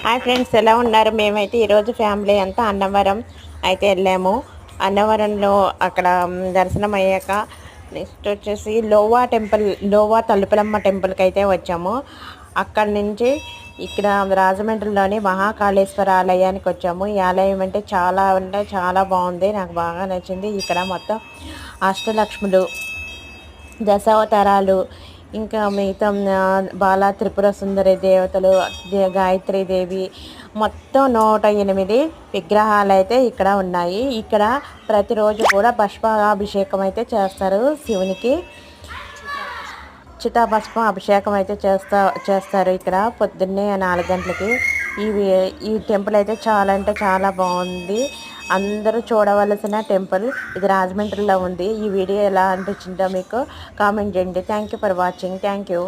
Hi friends, ఎలా ఉన్నారు? మేమైతే ఈరోజు ఫ్యామిలీ అంతా అన్నవరం అయితే వెళ్ళాము. అన్నవరంలో అక్కడ దర్శనం అయ్యాక నెక్స్ట్ వచ్చేసి లోవా తలుపులమ్మ టెంపుల్కి అయితే వచ్చాము. అక్కడి నుంచి ఇక్కడ రాజమండ్రిలోని మహాకాళేశ్వర ఆలయానికి వచ్చాము. ఈ ఆలయం అంటే చాలా బాగుంది, నాకు బాగా నచ్చింది. ఇక్కడ మొత్తం అష్టలక్ష్ములు, దశావతారాలు, ఇంకా మిగతా బాల త్రిపుర సుందరి దేవతలు, గాయత్రీదేవి, మొత్తం 108 విగ్రహాలు అయితే ఇక్కడ ఉన్నాయి. ఇక్కడ ప్రతిరోజు కూడా భస్మాభిషేకం అయితే చేస్తారు శివునికి. చితాభస్మం అభిషేకం అయితే చేస్తారు ఇక్కడ పొద్దున్నే 4 గంటలకి. ఈ టెంపుల్ అయితే చాలా అంటే చాలా బాగుంది. అందరూ చూడవలసిన టెంపుల్ ఇది. రాజమండ్రిలో ఉంది. ఈ వీడియో ఎలా అనిపించిందో మీకు కామెంట్ చేయండి. Thank you for watching. Thank you.